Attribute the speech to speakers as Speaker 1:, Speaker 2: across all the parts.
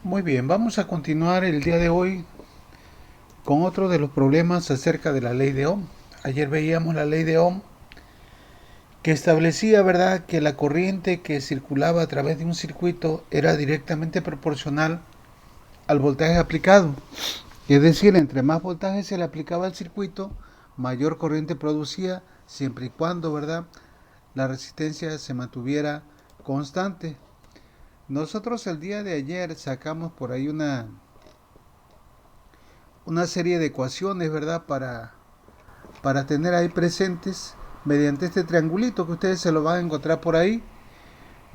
Speaker 1: Muy bien, vamos a continuar el día de hoy con otro de los problemas acerca de la ley de Ohm. Ayer veíamos la ley de Ohm que establecía, ¿verdad?, que la corriente que circulaba a través de un circuito era directamente proporcional al voltaje aplicado. Es decir, entre más voltaje se le aplicaba al circuito, mayor corriente producía, siempre y cuando, ¿verdad?, la resistencia se mantuviera constante. Nosotros el día de ayer sacamos por ahí una serie de ecuaciones, ¿verdad?, para tener ahí presentes mediante este triangulito que ustedes se lo van a encontrar por ahí,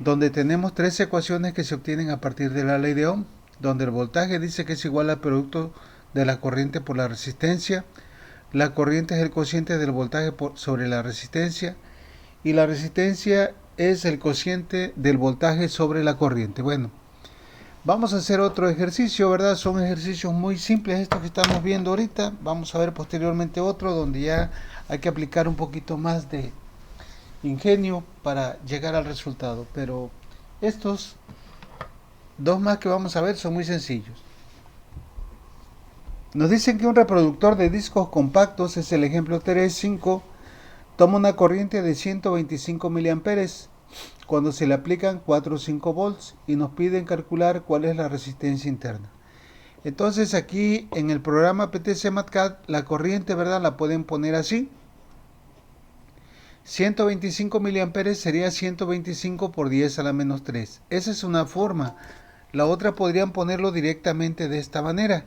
Speaker 1: donde tenemos tres ecuaciones que se obtienen a partir de la ley de Ohm, donde el voltaje dice que es igual al producto de la corriente por la resistencia, la corriente es el cociente del voltaje sobre la resistencia y la resistencia es el cociente del voltaje sobre la corriente. Bueno, vamos a hacer otro ejercicio, ¿verdad? Son ejercicios muy simples estos que estamos viendo ahorita. Vamos a ver posteriormente otro donde ya hay que aplicar un poquito más de ingenio para llegar al resultado. Pero estos dos más que vamos a ver son muy sencillos. Nos dicen que un reproductor de discos compactos, es el ejemplo 3.5, toma una corriente de 125 miliamperes cuando se le aplican 4 o 5 volts y nos piden calcular cuál es la resistencia interna. Entonces aquí en el programa PTC MATCAD la corriente, ¿verdad?, la pueden poner así. 125 miliamperes sería 125 por 10 a la menos 3. Esa es una forma. La otra podrían ponerlo directamente de esta manera.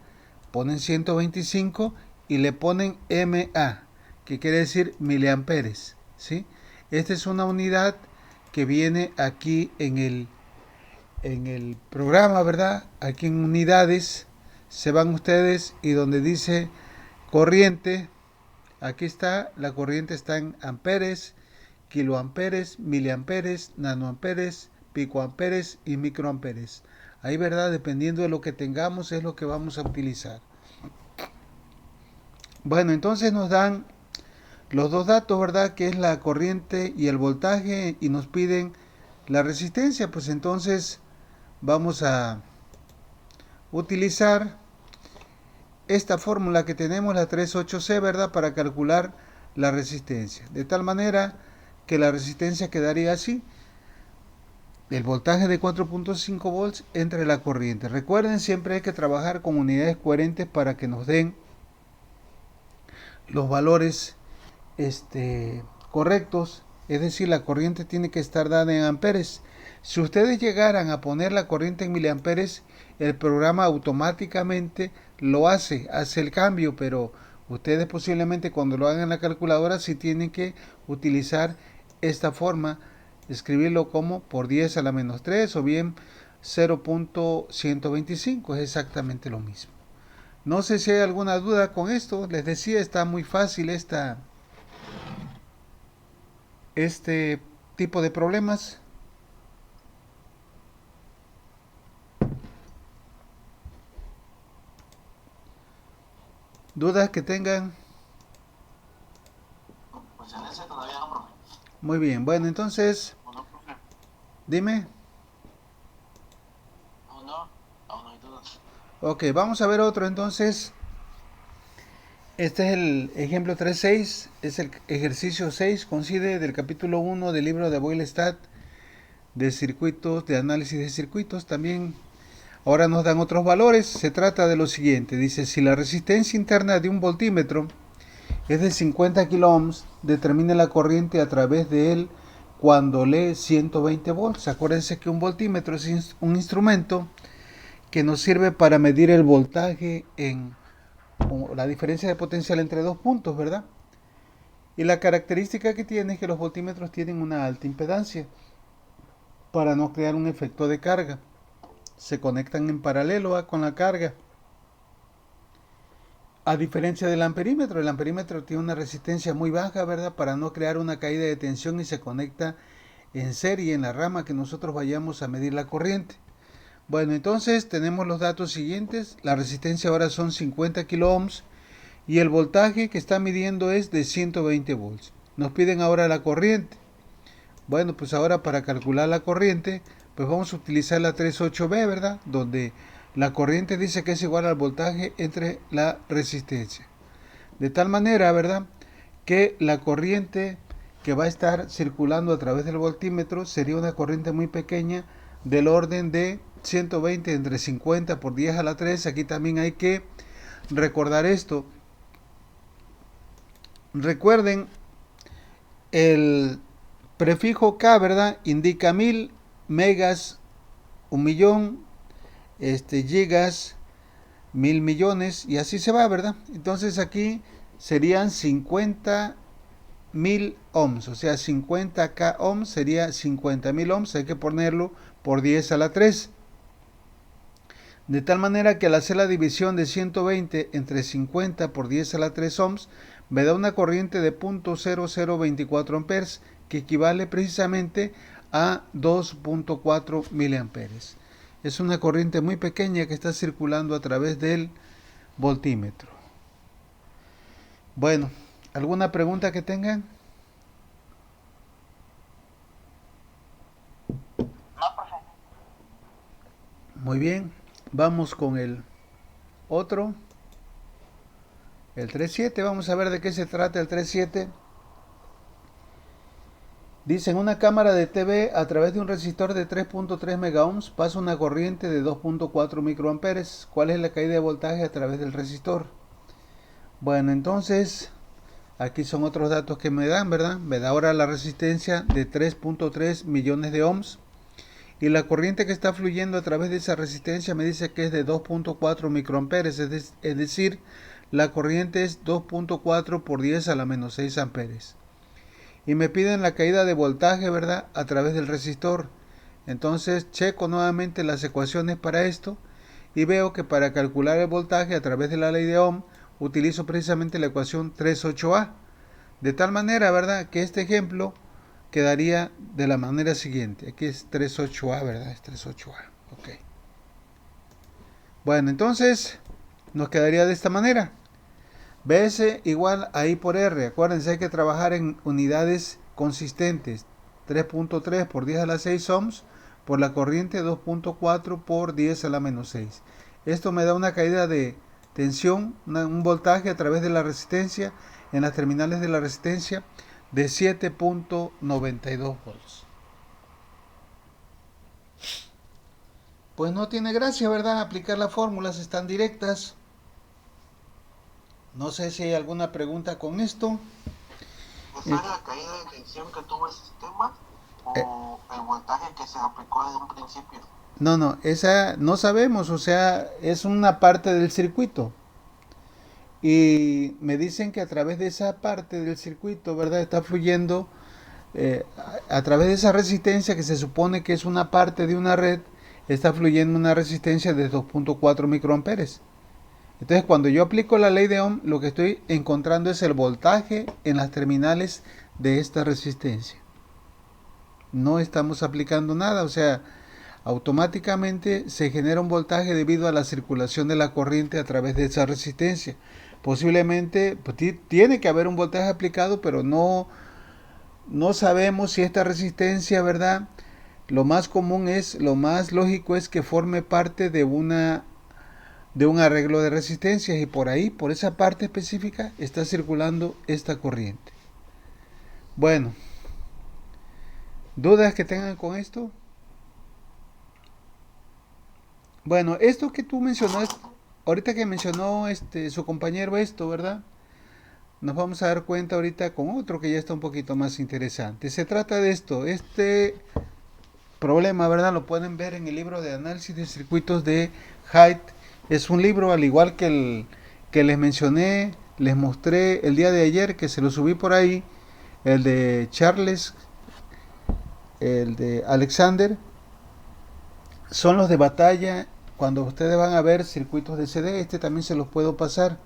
Speaker 1: Ponen 125 y le ponen MA, que quiere decir miliamperes, ¿sí? Esta es una unidad que viene aquí en el programa, ¿verdad? Aquí en unidades se van ustedes y donde dice corriente, aquí está, la corriente está en amperes, kiloamperes, miliamperes, nanoamperes, picoamperes y microamperes. Ahí, ¿verdad? Dependiendo de lo que tengamos es lo que vamos a utilizar. Bueno, entonces nos dan los dos datos, ¿verdad? Que es la corriente y el voltaje y nos piden la resistencia. Pues entonces vamos a utilizar esta fórmula que tenemos, la 38C, ¿verdad?, para calcular la resistencia. De tal manera que la resistencia quedaría así. El voltaje de 4.5 volts entre la corriente. Recuerden, siempre hay que trabajar con unidades coherentes para que nos den los valores correctos. Es decir, la corriente tiene que estar dada en amperes. Si ustedes llegaran a poner la corriente en miliamperes, el programa automáticamente lo hace el cambio, pero ustedes posiblemente cuando lo hagan en la calculadora sí tienen que utilizar esta forma, escribirlo como por 10 a la menos 3 o bien 0.125, es exactamente lo mismo. No sé si hay alguna duda con esto, les decía, está muy fácil este tipo de problemas. ¿Dudas que tengan?
Speaker 2: Pues en ese todavía no, profe.
Speaker 1: Muy bien, bueno, entonces,
Speaker 2: ¿O no, profe?
Speaker 1: dime.
Speaker 2: ¿O no? Aún no hay dudas.
Speaker 1: Ok, vamos a ver otro entonces. Este es el ejemplo 3.6, es el ejercicio 6, coincide del capítulo 1 del libro de Boyle-Stat de circuitos, de análisis de circuitos. También ahora nos dan otros valores. Se trata de lo siguiente, dice, si la resistencia interna de un voltímetro es de 50 kiloohms, determine la corriente a través de él cuando lee 120 volts. Acuérdense que un voltímetro es un instrumento que nos sirve para medir el voltaje en la diferencia de potencial entre dos puntos, ¿verdad? Y la característica que tiene es que los voltímetros tienen una alta impedancia para no crear un efecto de carga. Se conectan en paralelo con la carga. A diferencia del amperímetro, el amperímetro tiene una resistencia muy baja, ¿verdad? Para no crear una caída de tensión y se conecta en serie en la rama que nosotros vayamos a medir la corriente. Bueno, entonces tenemos los datos siguientes. La resistencia ahora son 50 kiloohms y el voltaje que está midiendo es de 120 volts. Nos piden ahora la corriente. Bueno, pues ahora para calcular la corriente, pues vamos a utilizar la 38B, ¿verdad? Donde la corriente dice que es igual al voltaje entre la resistencia. De tal manera, ¿verdad?, que la corriente que va a estar circulando a través del voltímetro sería una corriente muy pequeña del orden de 120 entre 50 por 10 a la 3. Aquí también hay que recordar esto. Recuerden, el prefijo K, ¿verdad?, indica 1000, megas 1.000.000, gigas 1.000.000.000, y así se va, ¿verdad? Entonces aquí serían 50.000 ohms, o sea, 50k ohms sería 50.000 ohms, hay que ponerlo por 10 a la 3. De tal manera que al hacer la división de 120 entre 50 por 10 a la 3 ohms, me da una corriente de 0.0024 amperes, que equivale precisamente a 2.4 miliamperes. Es una corriente muy pequeña que está circulando a través del voltímetro. Bueno, ¿alguna pregunta que tengan?
Speaker 2: No, profe.
Speaker 1: Muy bien, vamos con el otro, el 3.7. Vamos a ver de qué se trata el 3.7. Dice, en una cámara de TV, a través de un resistor de 3.3 megaohms, pasa una corriente de 2.4 microamperes. ¿Cuál es la caída de voltaje a través del resistor? Bueno, entonces, aquí son otros datos que me dan, ¿verdad? Me da ahora la resistencia de 3.3 millones de ohms. Y la corriente que está fluyendo a través de esa resistencia me dice que es de 2.4 microamperes, es decir, la corriente es 2.4 por 10 a la menos 6 amperes. Y me piden la caída de voltaje, ¿verdad?, a través del resistor. Entonces checo nuevamente las ecuaciones para esto y veo que para calcular el voltaje a través de la ley de Ohm utilizo precisamente la ecuación 38A. De tal manera, ¿verdad?, que este ejemplo quedaría de la manera siguiente. Aquí es 38A, ¿verdad? Es 38A. Ok. Bueno, entonces nos quedaría de esta manera. Bs igual a I por R. Acuérdense, hay que trabajar en unidades consistentes. 3.3 por 10 a la 6 ohms por la corriente 2.4 por 10 a la menos 6. Esto me da una caída de tensión, un voltaje a través de la resistencia, en las terminales de la resistencia, de 7.92 volts. Pues no tiene gracia, ¿verdad?, aplicar las fórmulas, están directas. No sé si hay alguna pregunta con esto.
Speaker 2: ¿Esa es la caída de tensión que tuvo el sistema o el voltaje que se aplicó desde un principio?
Speaker 1: No, esa no sabemos, o sea, es una parte del circuito. Y me dicen que a través de esa parte del circuito, ¿verdad?, está fluyendo a través de esa resistencia que se supone que es una parte de una red, está fluyendo una resistencia de 2.4 microamperes. Entonces, cuando yo aplico la ley de Ohm, lo que estoy encontrando es el voltaje en las terminales de esta resistencia. No estamos aplicando nada, o sea, automáticamente se genera un voltaje debido a la circulación de la corriente a través de esa resistencia. Posiblemente pues, tiene que haber un voltaje aplicado, pero no sabemos si esta resistencia, ¿verdad? Lo más común es, lo más lógico es que forme parte de un arreglo de resistencias, y por ahí, por esa parte específica, está circulando esta corriente. Bueno, ¿dudas que tengan con esto? Bueno, esto que tú mencionaste, ahorita que mencionó su compañero esto, ¿verdad?, nos vamos a dar cuenta ahorita con otro que ya está un poquito más interesante. Se trata de esto, este problema, ¿verdad?, lo pueden ver en el libro de análisis de circuitos de Haidt. Es un libro al igual que el que les mencioné, les mostré el día de ayer, que se lo subí por ahí, el de Charles, el de Alexander. Son los de batalla. Cuando ustedes van a ver circuitos de CD, también se los puedo pasar.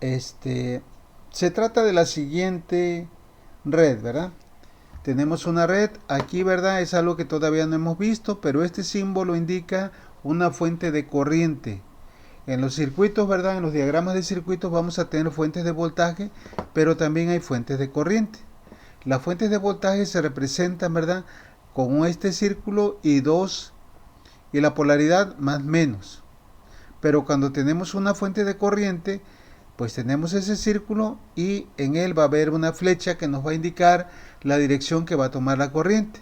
Speaker 1: Se trata de la siguiente red, ¿verdad? Tenemos una red aquí, ¿verdad? Es algo que todavía no hemos visto, pero este símbolo indica una fuente de corriente. En los circuitos, ¿verdad?, en los diagramas de circuitos vamos a tener fuentes de voltaje, pero también hay fuentes de corriente. Las fuentes de voltaje se representan, ¿verdad?, con este círculo y dos y la polaridad más menos. Pero cuando tenemos una fuente de corriente, pues tenemos ese círculo y en él va a haber una flecha que nos va a indicar la dirección que va a tomar la corriente.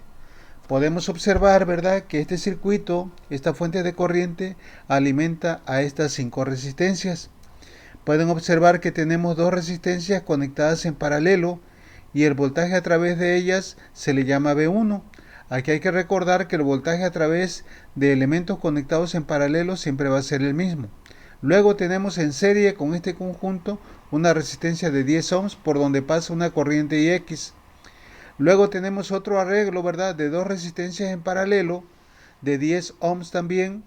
Speaker 1: Podemos observar, ¿verdad?, que este circuito, esta fuente de corriente, alimenta a estas 5 resistencias. Pueden observar que tenemos 2 resistencias conectadas en paralelo y el voltaje a través de ellas se le llama V1. Aquí hay que recordar que el voltaje a través de elementos conectados en paralelo siempre va a ser el mismo. Luego tenemos en serie con este conjunto una resistencia de 10 ohms por donde pasa una corriente IX. Luego tenemos otro arreglo, ¿verdad?, de 2 resistencias en paralelo de 10 ohms también,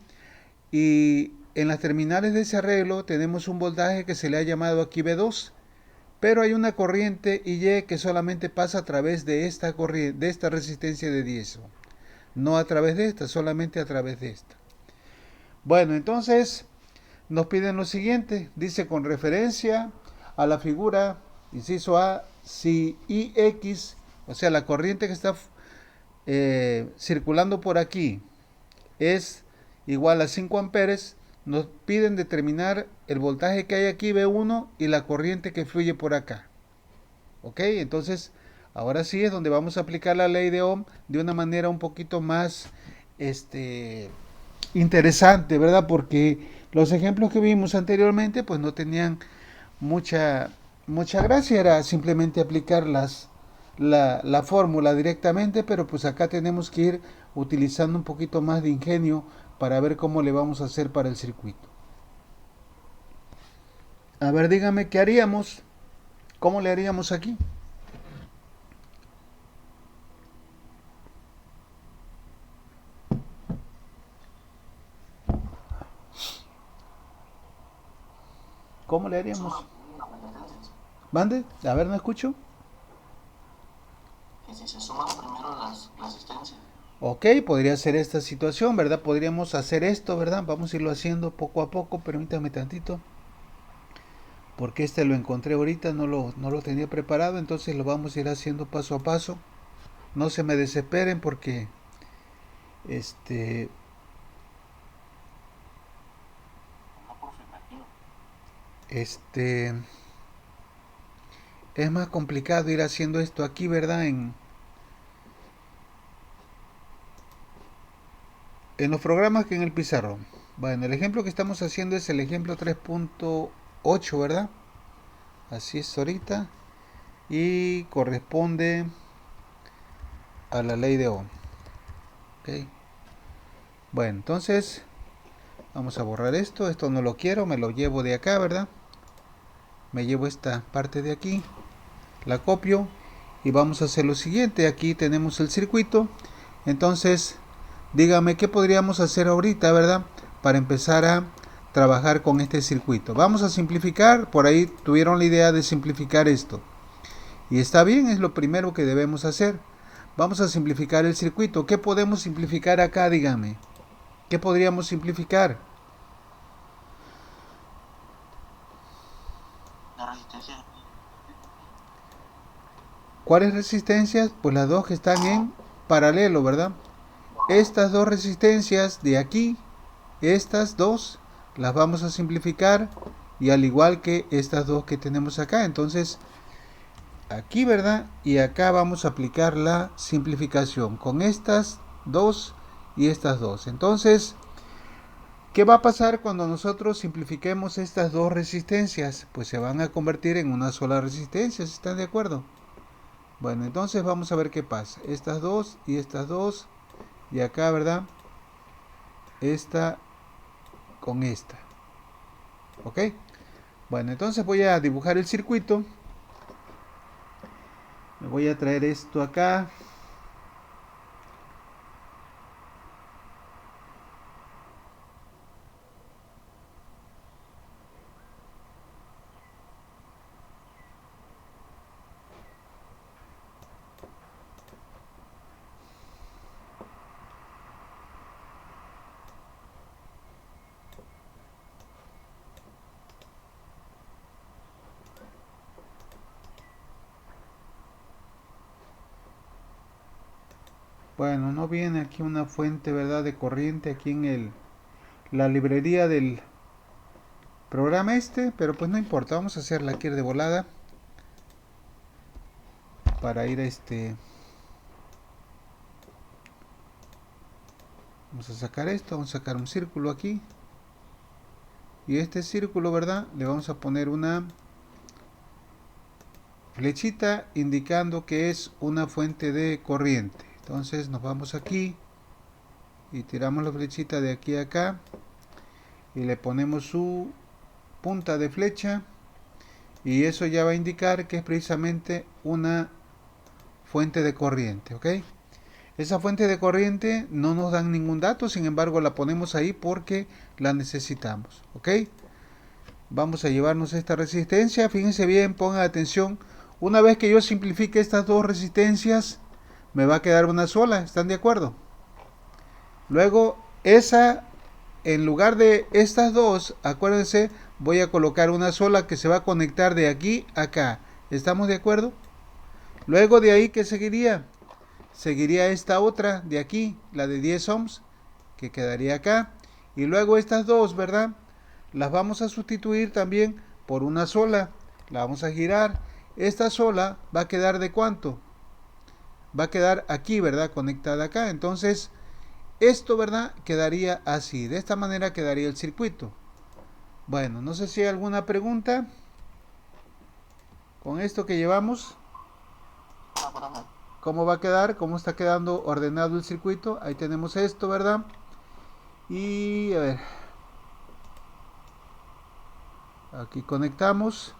Speaker 1: y en las terminales de ese arreglo tenemos un voltaje que se le ha llamado aquí V2, pero hay una corriente Y que solamente pasa a través de esta corriente, de esta resistencia de 10 ohms, no a través de esta, solamente a través de esta. Bueno, entonces nos piden lo siguiente, dice: con referencia a la figura, inciso A, si IX, o sea, la corriente que está circulando por aquí es igual a 5 amperes, nos piden determinar el voltaje que hay aquí, V1, y la corriente que fluye por acá. ¿Ok? Entonces, ahora sí es donde vamos a aplicar la ley de Ohm de una manera un poquito más interesante, ¿verdad? Porque los ejemplos que vimos anteriormente pues no tenían mucha, mucha gracia, era simplemente aplicar la fórmula directamente, pero pues acá tenemos que ir utilizando un poquito más de ingenio para ver cómo le vamos a hacer para el circuito. A ver, dígame, ¿qué haríamos? ¿Cómo le haríamos aquí? ¿Cómo le haríamos? ¿Mande? A ver, no escucho.
Speaker 2: Que si se suman primero las resistencias.
Speaker 1: Ok, podría ser esta situación, ¿verdad? Podríamos hacer esto, ¿verdad? Vamos a irlo haciendo poco a poco, permítame tantito. Porque este lo encontré ahorita, no lo tenía preparado, entonces lo vamos a ir haciendo paso a paso. No se me desesperen porque este
Speaker 2: No por afirmativo.
Speaker 1: este es más complicado ir haciendo esto aquí, ¿verdad? En los programas que en el pizarrón. Bueno, el ejemplo que estamos haciendo es el ejemplo 3.8, ¿verdad? Así es ahorita. Y corresponde a la ley de Ohm. ¿Ok? Bueno, entonces vamos a borrar esto. Esto no lo quiero, me lo llevo de acá, ¿verdad? Me llevo esta parte de aquí, la copio y vamos a hacer lo siguiente. Aquí tenemos el circuito. Entonces, dígame qué podríamos hacer ahorita, ¿verdad? Para empezar a trabajar con este circuito. Vamos a simplificar, por ahí tuvieron la idea de simplificar esto. Y está bien, es lo primero que debemos hacer. Vamos a simplificar el circuito. ¿Qué podemos simplificar acá, dígame? ¿Qué podríamos simplificar?
Speaker 2: La resistencia.
Speaker 1: ¿Cuáles resistencias? Pues las dos que están en paralelo, ¿verdad? Estas dos resistencias de aquí, estas dos, las vamos a simplificar y al igual que estas dos que tenemos acá. Entonces, aquí, ¿verdad? Y acá vamos a aplicar la simplificación con estas dos y estas dos. Entonces, ¿qué va a pasar cuando nosotros simplifiquemos estas dos resistencias? Pues se van a convertir en una sola resistencia, ¿si están de acuerdo? Bueno, entonces vamos a ver qué pasa. Estas dos y acá, ¿verdad? Esta con esta. ¿Ok? Bueno, entonces voy a dibujar el circuito. Me voy a traer esto acá. Bueno, no viene aquí una fuente, ¿verdad? De corriente aquí en la librería del programa este, pero pues no importa, vamos a hacerla aquí de volada para ir a vamos a sacar esto, vamos a sacar un círculo aquí y este círculo, ¿verdad? Le vamos a poner una flechita indicando que es una fuente de corriente. Entonces nos vamos aquí y tiramos la flechita de aquí a acá y le ponemos su punta de flecha y eso ya va a indicar que es precisamente una fuente de corriente, ¿ok? Esa fuente de corriente no nos dan ningún dato, sin embargo la ponemos ahí porque la necesitamos, ¿ok? Vamos a llevarnos esta resistencia, fíjense bien, pongan atención, una vez que yo simplifique estas dos resistencias, me va a quedar una sola, ¿están de acuerdo? Luego, esa, en lugar de estas dos, acuérdense, voy a colocar una sola que se va a conectar de aquí a acá, ¿estamos de acuerdo? Luego de ahí, ¿qué seguiría? Seguiría esta otra de aquí, la de 10 ohms, que quedaría acá. Y luego estas dos, ¿verdad? Las vamos a sustituir también por una sola. La vamos a girar. Esta sola va a quedar de cuánto? Va a quedar aquí, ¿verdad? Conectada acá. Entonces, esto, ¿verdad? Quedaría así. De esta manera quedaría el circuito. Bueno, no sé si hay alguna pregunta con esto que llevamos. ¿Cómo va a quedar? ¿Cómo está quedando ordenado el circuito? Ahí tenemos esto, ¿verdad? Y a ver, aquí conectamos.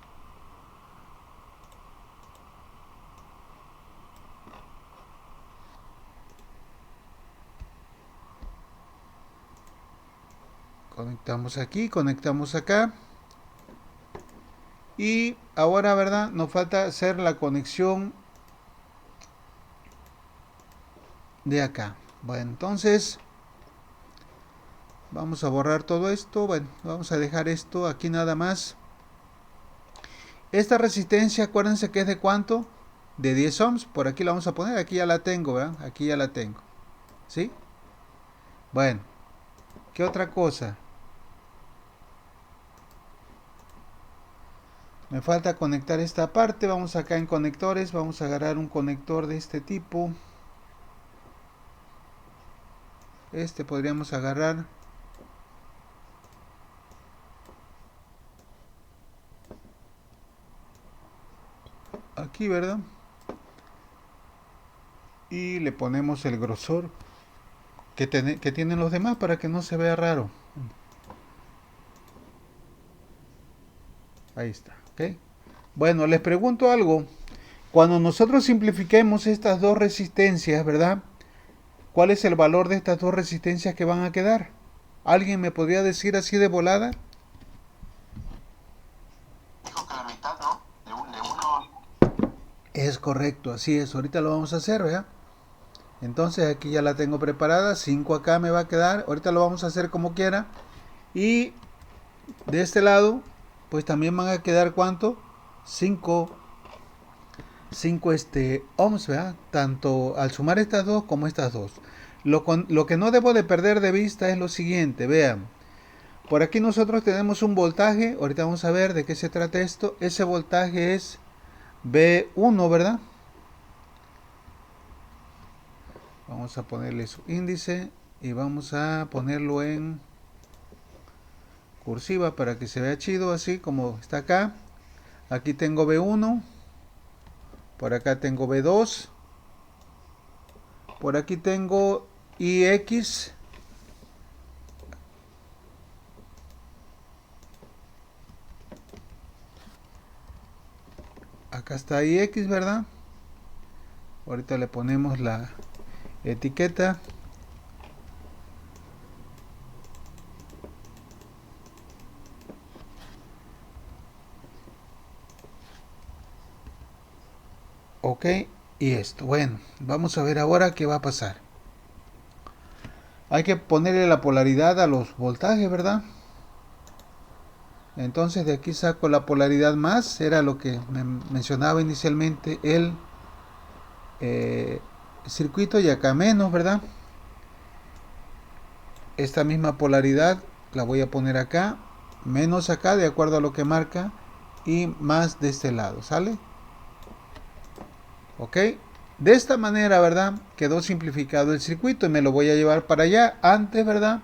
Speaker 1: Conectamos aquí, conectamos acá. Y ahora, ¿verdad? Nos falta hacer la conexión de acá. Bueno, entonces vamos a borrar todo esto. Bueno, vamos a dejar esto aquí nada más. Esta resistencia, acuérdense que es de cuánto? De 10 ohms. Por aquí la vamos a poner. Aquí ya la tengo, ¿verdad? Aquí ya la tengo. ¿Sí? Bueno, ¿qué otra cosa? Me falta conectar esta parte. Vamos acá en conectores. Vamos a agarrar un conector de este tipo. Este podríamos agarrar. Aquí, ¿verdad? Y le ponemos el grosor que tienen los demás para que no se vea raro. Ahí está, ¿ok? Bueno, les pregunto algo. Cuando nosotros simplifiquemos estas dos resistencias, ¿verdad? ¿Cuál es el valor de estas dos resistencias que van a quedar? ¿Alguien me podría decir así de volada?
Speaker 2: Dijo que la mitad, ¿no? De uno.
Speaker 1: Es correcto, así es. Ahorita lo vamos a hacer, ¿verdad? Entonces aquí ya la tengo preparada. 5 acá me va a quedar. Ahorita lo vamos a hacer como quiera. Y de este lado, pues también van a quedar ¿cuánto? 5 ohms, ¿verdad? Tanto al sumar estas dos como estas dos. Lo que no debo de perder de vista es lo siguiente, vean. Por aquí nosotros tenemos un voltaje, ahorita vamos a ver de qué se trata esto. Ese voltaje es V1, ¿verdad? Vamos a ponerle su índice y vamos a ponerlo en cursiva para que se vea chido, así como está acá. Aquí tengo V1, por acá tengo V2, por aquí tengo IX. Acá está IX, ¿verdad? Ahorita le ponemos la etiqueta. Ok, y esto. Bueno, vamos a ver ahora qué va a pasar. Hay que ponerle la polaridad a los voltajes, ¿verdad? Entonces de aquí saco la polaridad más, era lo que me mencionaba inicialmente el circuito y acá menos, ¿verdad? Esta misma polaridad la voy a poner acá, menos acá de acuerdo a lo que marca y más de este lado, ¿sale? Ok, de esta manera, ¿verdad? Quedó simplificado el circuito y me lo voy a llevar para allá. Antes, ¿verdad?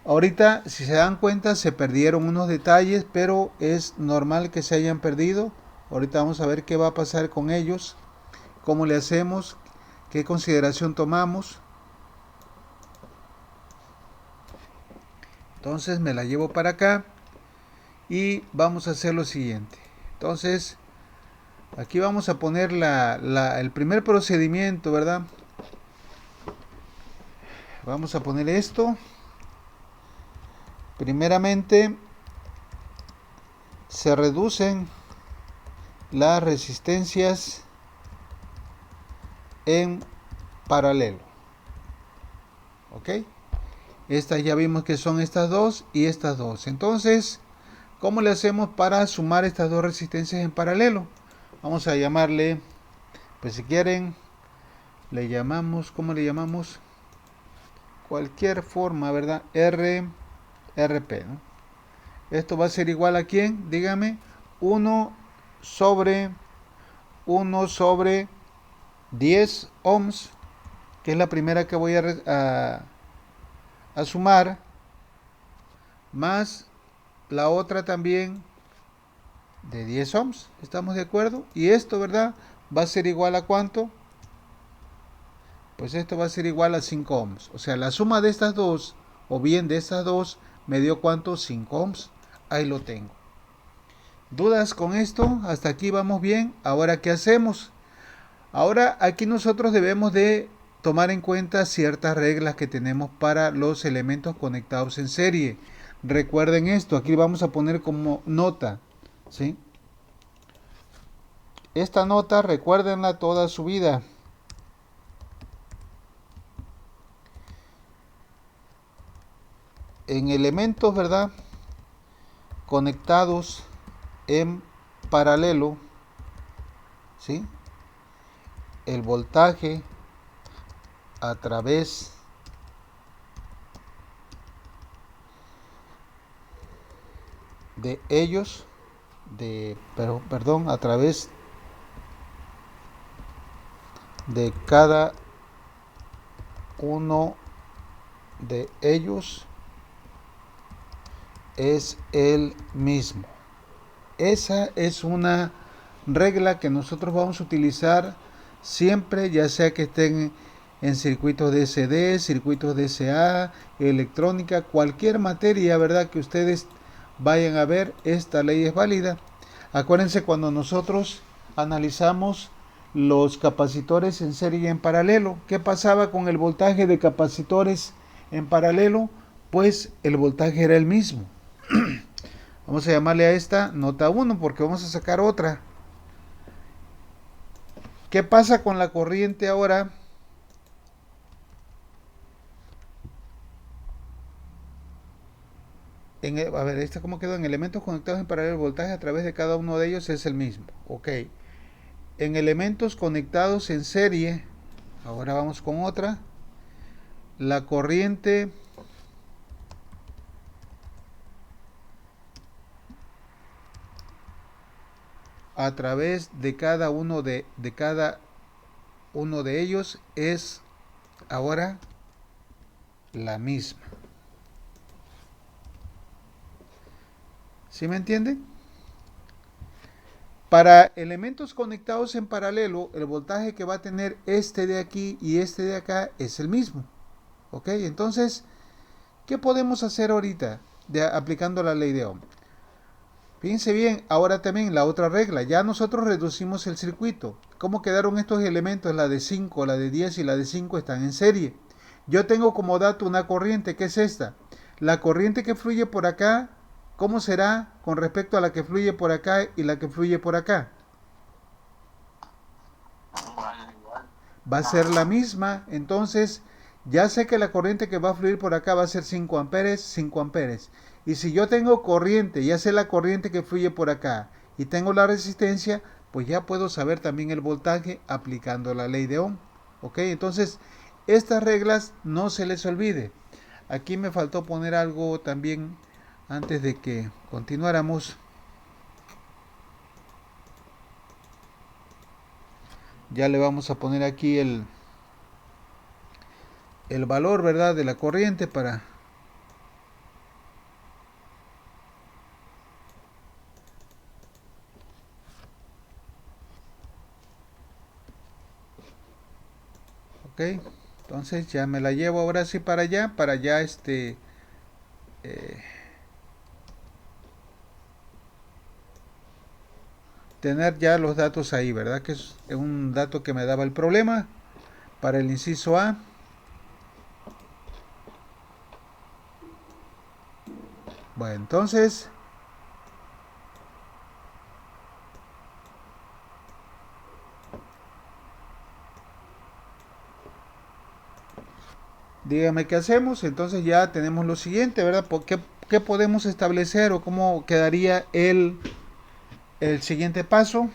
Speaker 1: Ahorita, si se dan cuenta, se perdieron unos detalles, pero es normal que se hayan perdido. Ahorita vamos a ver qué va a pasar con ellos, cómo le hacemos, qué consideración tomamos. Entonces me la llevo para acá y vamos a hacer lo siguiente. Entonces, aquí vamos a poner el primer procedimiento, ¿verdad? Vamos a poner esto. Primeramente, se reducen las resistencias en paralelo. ¿Ok? Estas ya vimos que son estas dos y estas dos. Entonces, ¿cómo le hacemos para sumar estas dos resistencias en paralelo? Vamos a llamarle, pues si quieren, le llamamos, ¿cómo le llamamos? Cualquier forma, ¿verdad? RP, ¿no? Esto va a ser igual a ¿quién? Dígame, 1 sobre 10 ohms, que es la primera que voy a sumar, más la otra también de 10 ohms, ¿estamos de acuerdo? Y esto, ¿verdad? Va a ser igual a ¿cuánto? Pues esto va a ser igual a 5 ohms. O sea, la suma de estas dos, o bien de estas dos, me dio ¿cuánto? 5 ohms. Ahí lo tengo. ¿Dudas con esto? Hasta aquí vamos bien. Ahora, ¿qué hacemos? Ahora, aquí nosotros debemos de tomar en cuenta ciertas reglas que tenemos para los elementos conectados en serie. Recuerden esto, aquí vamos a poner como nota, ¿sí? Esta nota, recuérdenla toda su vida. En elementos, ¿verdad? Conectados en paralelo, ¿sí? El voltaje a través de ellos, a través de cada uno de ellos es el mismo. Esa es una regla que nosotros vamos a utilizar siempre, ya sea que estén en circuitos DCD, circuitos DCA, electrónica, cualquier materia, ¿verdad? Que ustedes vayan a ver, esta ley es válida. Acuérdense cuando nosotros analizamos los capacitores en serie y en paralelo, ¿qué pasaba con el voltaje de capacitores en paralelo? Pues el voltaje era el mismo. Vamos a llamarle a esta nota 1 porque vamos a sacar otra. ¿Qué pasa con la corriente ahora? A ver, ¿esta cómo quedó? En elementos conectados en paralelo, el voltaje a través de cada uno de ellos es el mismo. Ok. En elementos conectados en serie, ahora vamos con otra. La corriente a través de cada uno de ellos es ahora la misma. ¿Sí me entienden? Para elementos conectados en paralelo, el voltaje que va a tener este de aquí y este de acá es el mismo. ¿Ok? Entonces, ¿qué podemos hacer ahorita aplicando la ley de Ohm? Fíjense bien, ahora también la otra regla. Ya nosotros reducimos el circuito. ¿Cómo quedaron estos elementos? La de 5, la de 10 y la de 5 están en serie. Yo tengo como dato una corriente, ¿qué es esta? La corriente que fluye por acá, ¿cómo será con respecto a la que fluye por acá y la que fluye por acá? Va a ser la misma. Entonces, ya sé que la corriente que va a fluir por acá va a ser 5 amperes, 5 amperes. Y si yo tengo corriente, ya sé la corriente que fluye por acá y tengo la resistencia, pues ya puedo saber también el voltaje aplicando la ley de Ohm. Ok, entonces estas reglas no se les olvide. Aquí me faltó poner algo también antes de que continuáramos. Ya le vamos a poner aquí el valor, ¿verdad?, de la corriente para... Ok, entonces ya me la llevo ahora sí para ya eh, tener ya los datos ahí, ¿verdad? Que es un dato que me daba el problema para el inciso A. Bueno, entonces dígame qué hacemos. Entonces ya tenemos lo siguiente, ¿verdad? ¿Qué podemos establecer o cómo quedaría el siguiente paso?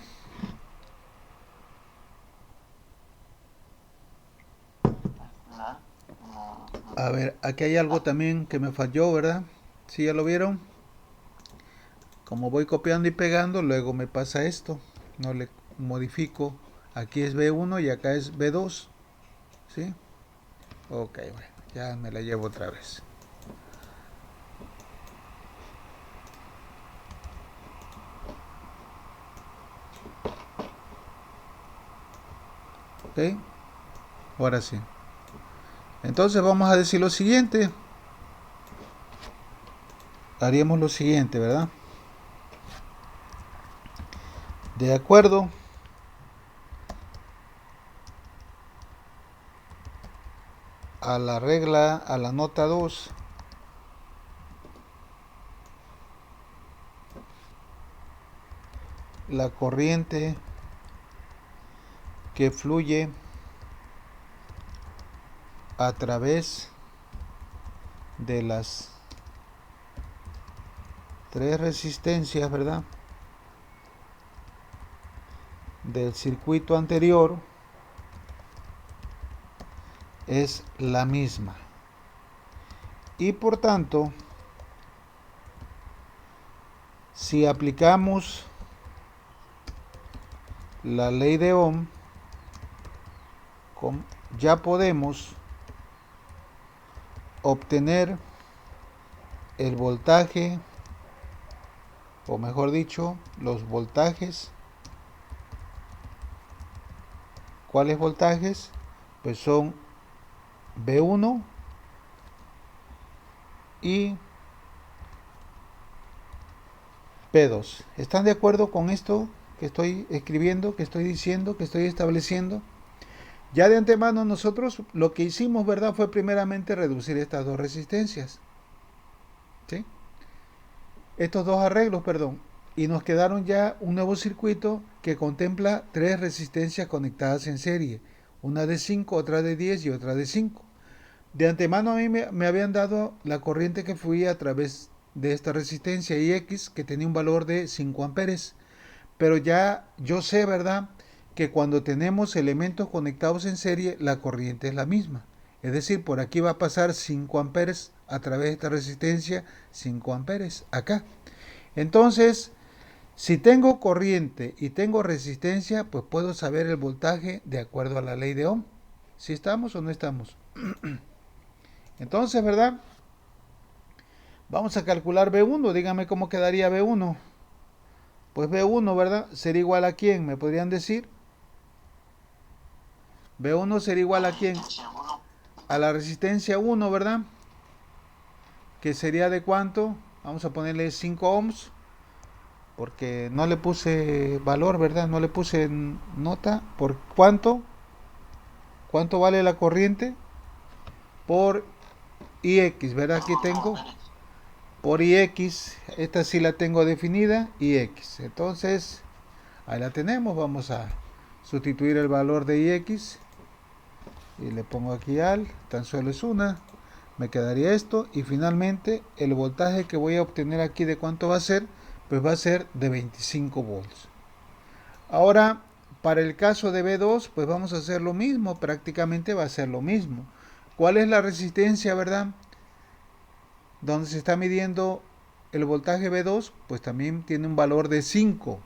Speaker 2: Calcular
Speaker 1: A ver, aquí hay algo también que me falló, ¿verdad? ¿Sí ya lo vieron? Como voy copiando y pegando, luego me pasa esto. No le modifico. Aquí es B1 y acá es B2. ¿Sí? Ok, bueno, ya me la llevo otra vez. Ok, ahora sí. Entonces vamos a decir lo siguiente. Haríamos lo siguiente, ¿verdad? De acuerdo a la regla, a la nota 2, la corriente que fluye a través de las tres resistencias, ¿verdad?, del circuito anterior es la misma. Y por tanto, si aplicamos la ley de Ohm, ya podemos obtener el voltaje, o mejor dicho, los voltajes. ¿Cuáles voltajes? Pues son B1 y P2. ¿Están de acuerdo con esto que estoy escribiendo, que estoy diciendo, que estoy estableciendo? Ya de antemano nosotros lo que hicimos, ¿verdad?, fue primeramente reducir estas dos resistencias. ¿Sí? Estos dos arreglos, perdón. Y nos quedaron ya un nuevo circuito que contempla tres resistencias conectadas en serie. Una de 5, otra de 10 y otra de 5. De antemano a mí me habían dado la corriente que fluía a través de esta resistencia IX, que tenía un valor de 5 amperes. Pero ya yo sé, ¿verdad?, que cuando tenemos elementos conectados en serie, la corriente es la misma. Es decir, por aquí va a pasar 5 amperes a través de esta resistencia, 5 amperes acá. Entonces, si tengo corriente y tengo resistencia, pues puedo saber el voltaje de acuerdo a la ley de Ohm. ¿Si estamos o no estamos? Entonces, ¿verdad? Vamos a calcular B1. Dígame cómo quedaría B1. Pues B1, ¿verdad?, sería igual a quién, ¿me podrían decir? B1 sería
Speaker 2: la
Speaker 1: igual a quién?
Speaker 2: resistencia 1.
Speaker 1: A la resistencia 1, ¿verdad? Que sería de cuánto? Vamos a ponerle 5 ohms, porque no le puse valor, ¿verdad? No le puse nota. ¿Por cuánto? ¿Cuánto vale la corriente? Por IX, ¿verdad? Aquí tengo. Por IX, esta sí la tengo definida, IX. Entonces, ahí la tenemos. Vamos a sustituir el valor de IX. Y le pongo aquí al, tan solo es una. Me quedaría esto. Y finalmente, el voltaje que voy a obtener aquí, ¿de cuánto va a ser? Pues va a ser de 25 volts. Ahora, Para el caso de B2, pues vamos a hacer lo mismo, prácticamente va a ser lo mismo. ¿Cuál es la resistencia, verdad? Donde se está midiendo el voltaje B2, pues también tiene un valor de 5.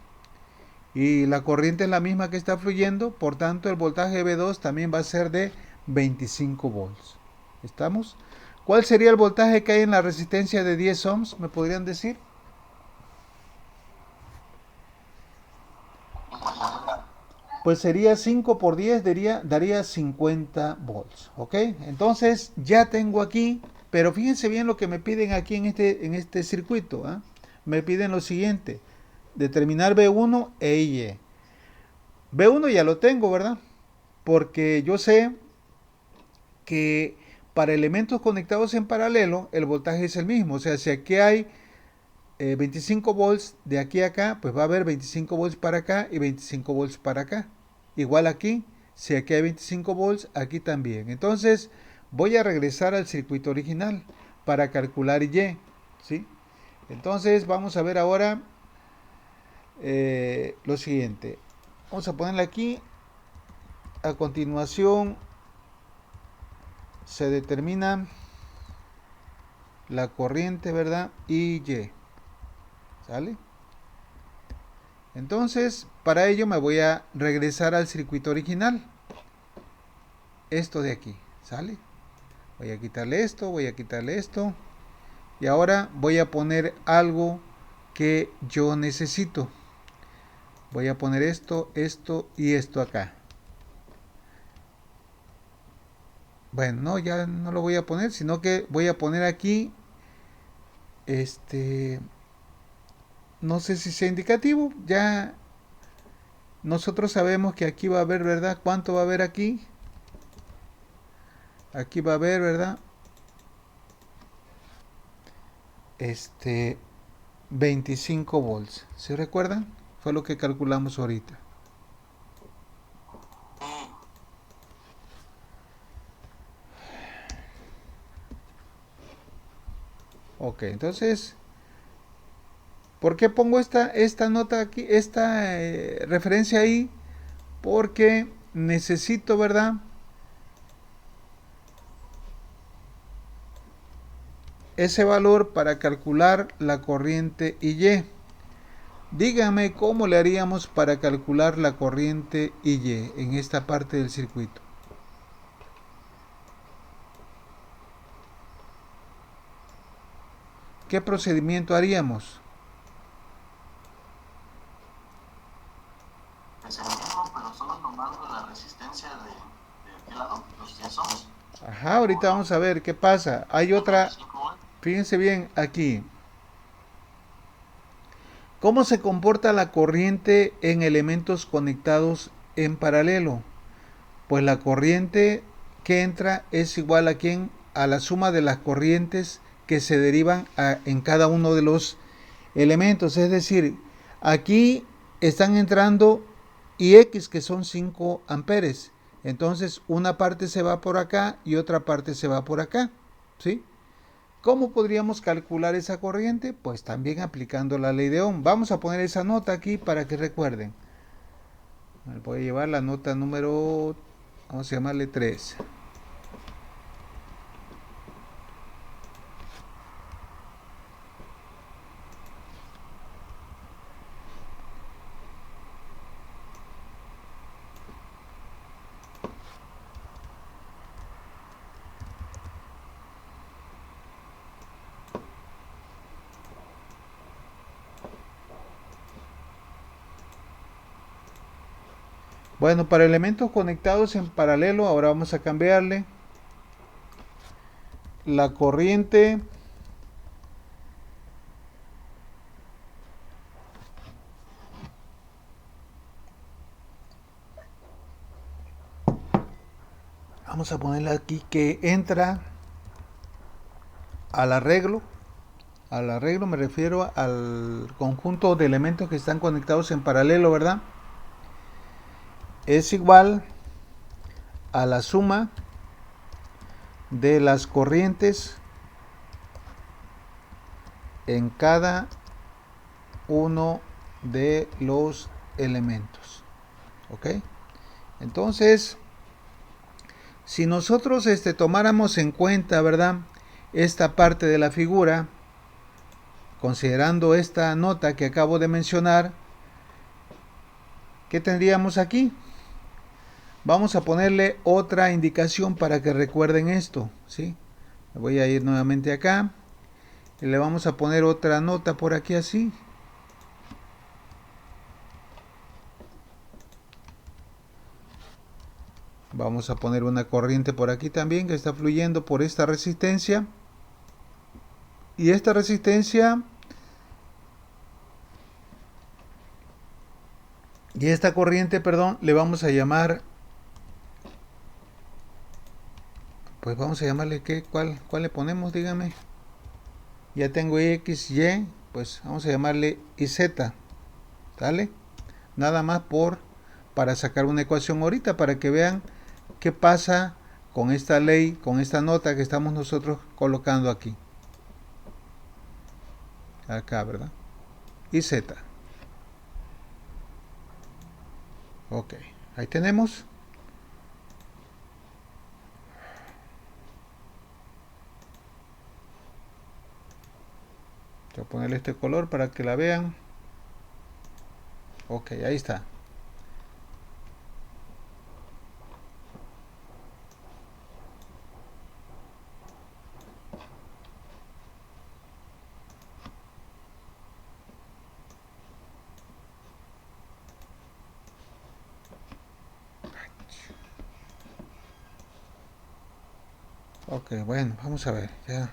Speaker 1: Y la corriente es la misma que está fluyendo, por tanto el voltaje B2 también va a ser de 25 volts. ¿Estamos? ¿Cuál sería el voltaje que hay en la resistencia de 10 ohms? ¿Me podrían decir? Pues sería 5 por 10, daría 50 volts. ¿Ok? Entonces ya tengo aquí, pero fíjense bien lo que me piden aquí en este circuito. ¿Eh? Me piden lo siguiente: determinar B1 e IE. B1 ya lo tengo, ¿verdad? Porque yo sé que para elementos conectados en paralelo el voltaje es el mismo. O sea, si aquí hay 25 volts de aquí a acá, pues va a haber 25 volts para acá y 25 volts para acá. Igual aquí, si aquí hay 25 volts, aquí también. Entonces voy a regresar al circuito original para calcular Y. ¿Sí? Entonces vamos a ver ahora lo siguiente. Vamos a ponerle aquí. A continuación se determina la corriente, ¿verdad? Y Y. ¿Sale? Entonces, para ello me voy a regresar al circuito original. Esto de aquí, ¿sale? Voy a quitarle esto, voy a quitarle esto. Y ahora voy a poner algo que yo necesito. Voy a poner esto, esto y esto acá. Bueno, no, ya no lo voy a poner, sino que voy a poner aquí, no sé si sea indicativo, ya nosotros sabemos que aquí va a haber, ¿verdad? ¿Cuánto va a haber aquí? Aquí va a haber, ¿verdad? 25 volts. ¿Se recuerdan? Fue lo que calculamos ahorita. Ok, entonces, ¿por qué pongo esta nota aquí, esta referencia ahí? Porque necesito, ¿verdad? Ese valor para calcular la corriente Y. Dígame cómo le haríamos para calcular la corriente Y en esta parte del circuito. ¿Qué procedimiento haríamos?
Speaker 2: Es el mismo, pero solo tomando la resistencia de aquel lado, los 10 ohms.
Speaker 1: Ajá, ahorita vamos a ver qué pasa. Hay otra,
Speaker 2: 25 volts.
Speaker 1: fíjense bien aquí. ¿Cómo se comporta la corriente en elementos conectados en paralelo? Pues la corriente que entra es igual a quién, a la suma de las corrientes que se derivan en cada uno de los elementos. Es decir, aquí están entrando IX, que son 5 amperes. Entonces una parte se va por acá y otra parte se va por acá. ¿Sí? ¿Cómo podríamos calcular esa corriente? Pues también aplicando la ley de Ohm. Vamos a poner esa nota aquí para que recuerden. Voy a llevar la nota número, vamos a llamarle 3. Bueno, para elementos conectados en paralelo, ahora vamos a cambiarle la corriente. Vamos a ponerle aquí que entra al arreglo. Al arreglo me refiero al conjunto de elementos que están conectados en paralelo, ¿verdad? Es igual a la suma de las corrientes en cada uno de los elementos. ¿Ok? Entonces, si nosotros tomáramos en cuenta, ¿verdad?, esta parte de la figura, considerando esta nota que acabo de mencionar, ¿qué tendríamos aquí? Vamos a ponerle otra indicación para que recuerden esto, ¿sí? Voy a ir nuevamente acá y le vamos a poner otra nota por aquí así. Vamos a poner una corriente por aquí también que está fluyendo por esta resistencia. Y esta resistencia y esta corriente, perdón, le vamos a llamar, pues vamos a llamarle ¿qué? ¿Cuál le ponemos? Dígame. Ya tengo X, Y, pues vamos a llamarle YZ. ¿Sale? Nada más para sacar una ecuación ahorita, para que vean qué pasa con esta ley, con esta nota que estamos nosotros colocando aquí. Acá, ¿verdad? YZ. Ok, ahí tenemos. Voy a ponerle este color para que la vean. Ok, ahí está. Ok, bueno, vamos a ver. Ya.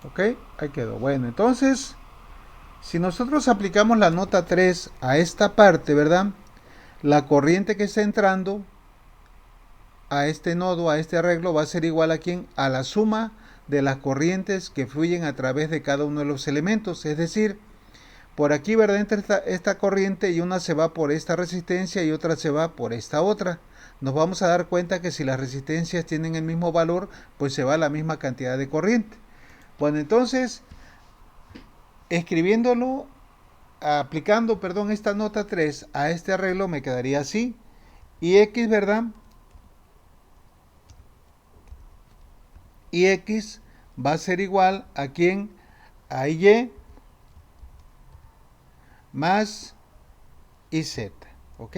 Speaker 1: Ok, ahí quedó. Bueno, entonces, si nosotros aplicamos la nota 3 a esta parte, ¿verdad? La corriente que está entrando a este nodo, a este arreglo, va a ser igual a quién? A la suma de las corrientes que fluyen a través de cada uno de los elementos. Es decir, por aquí, ¿verdad?, entra esta corriente y una se va por esta resistencia y otra se va por esta otra. Nos vamos a dar cuenta que si las resistencias tienen el mismo valor, pues se va la misma cantidad de corriente. Bueno, entonces, escribiéndolo, aplicando, perdón, esta nota 3 a este arreglo, me quedaría así. Y X, ¿verdad? Y X va a ser igual a quién? A Y más YZ. ¿Ok?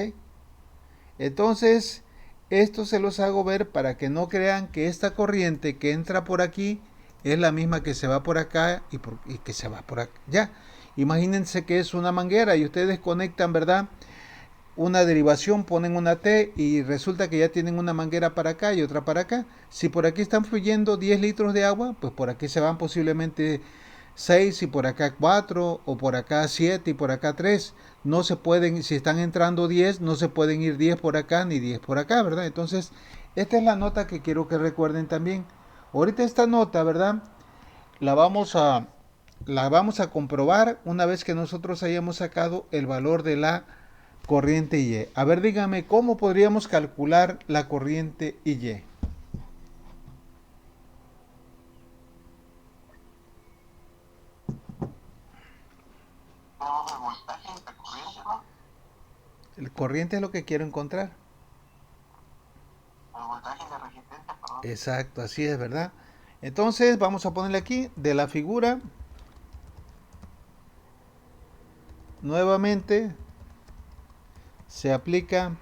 Speaker 1: Entonces, esto se los hago ver para que no crean que esta corriente que entra por aquí es la misma que se va por acá y que se va por allá. Imagínense que es una manguera y ustedes conectan, ¿verdad?, una derivación, ponen una T y resulta que ya tienen una manguera para acá y otra para acá. Si por aquí están fluyendo 10 litros de agua, pues por aquí se van posiblemente 6 y por acá 4 o por acá 7 y por acá 3. No se pueden, si están entrando 10, no se pueden ir 10 por acá ni 10 por acá, ¿verdad? Entonces, esta es la nota que quiero que recuerden también. Ahorita esta nota, ¿verdad? La vamos a, la vamos a comprobar una vez que nosotros hayamos sacado el valor de la corriente Y. A ver, dígame, ¿cómo podríamos calcular la corriente Y?
Speaker 2: Tenemos el voltaje y la corriente, ¿no?
Speaker 1: El corriente es lo que quiero encontrar.
Speaker 2: El voltaje y la resistencia, perdón.
Speaker 1: Exacto, así es, ¿verdad? Entonces, vamos a ponerle aquí, de la figura, nuevamente, se aplica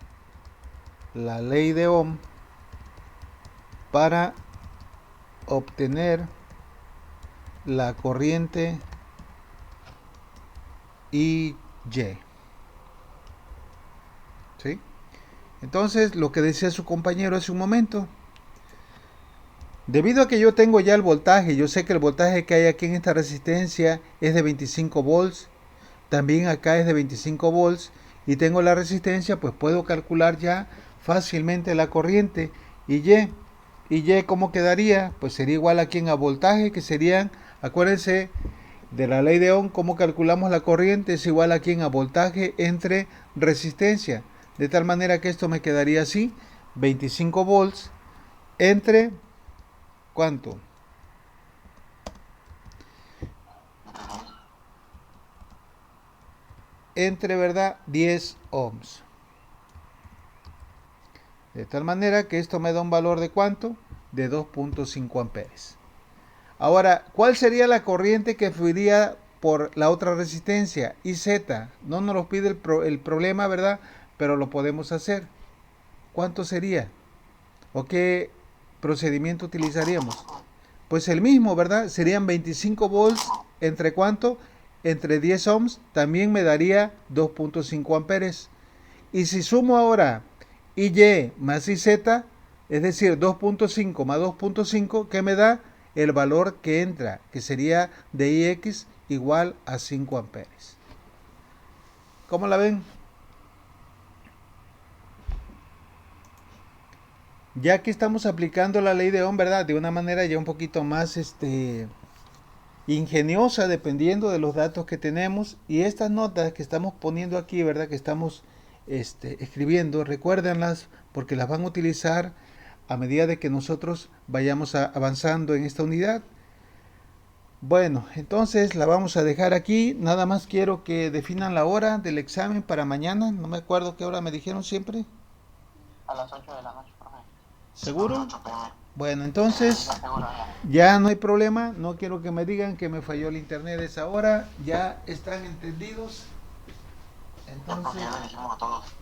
Speaker 1: la ley de Ohm para obtener la corriente IY. ¿Sí? Entonces, lo que decía su compañero hace un momento, debido a que yo tengo ya el voltaje, yo sé que el voltaje que hay aquí en esta resistencia es de 25 volts, también acá es de 25 volts, y tengo la resistencia, pues puedo calcular ya fácilmente la corriente Y. ¿Y Y cómo quedaría? Pues sería igual aquí a voltaje, que serían, acuérdense, de la ley de Ohm, ¿cómo calculamos la corriente? Es igual aquí a voltaje entre resistencia. De tal manera que esto me quedaría así, 25 volts entre, ¿cuánto? Entre, ¿verdad? 10 ohms. De tal manera que esto me da un valor de ¿cuánto? De 2.5 amperes. Ahora, ¿cuál sería la corriente que fluiría por la otra resistencia? IZ. No nos lo pide el problema, ¿verdad? Pero lo podemos hacer. ¿Cuánto sería? ¿O qué procedimiento utilizaríamos? Pues el mismo, ¿verdad? Serían 25 volts entre ¿cuánto? Entre 10 ohms, también me daría 2.5 amperes. Y si sumo ahora IY más IZ, es decir, 2.5 más 2.5, ¿qué me da? El valor que entra, que sería de IX igual a 5 amperes. ¿Cómo la ven? Ya que estamos aplicando la ley de Ohm, ¿verdad? De una manera ya un poquito más ingeniosa, dependiendo de los datos que tenemos. Y estas notas que estamos poniendo aquí, ¿verdad? Que estamos escribiendo, recuérdenlas porque las van a utilizar a medida de que nosotros vayamos avanzando en esta unidad. Bueno, entonces la vamos a dejar aquí. Nada más quiero que definan la hora del examen para mañana. No me acuerdo qué hora me dijeron siempre.
Speaker 2: A las 8 de la noche, profe.
Speaker 1: ¿Seguro?
Speaker 2: 8 p.m.
Speaker 1: Bueno, entonces ya no hay problema. No quiero que me digan que me falló el internet a esa hora. Ya están entendidos. Entonces,
Speaker 2: Ya le dijimos a todos.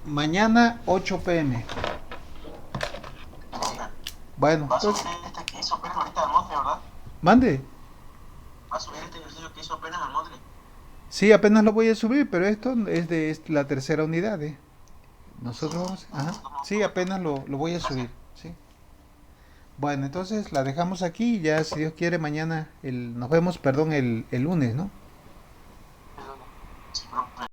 Speaker 1: mañana 8 pm. Bueno,
Speaker 2: Va a subir
Speaker 1: entonces,
Speaker 2: este que hizo apenas ahorita al Modre, ¿verdad?
Speaker 1: mande.
Speaker 2: Va a subir este ejercicio que hizo apenas al Modre.
Speaker 1: Sí, apenas lo voy a subir, pero esto es de la tercera unidad. Nosotros vamos, ajá. Sí, apenas lo voy a subir. Sí. Bueno, entonces la dejamos aquí. Ya, si Dios quiere, mañana nos vemos, perdón, el lunes, ¿no?
Speaker 2: Sí, profe.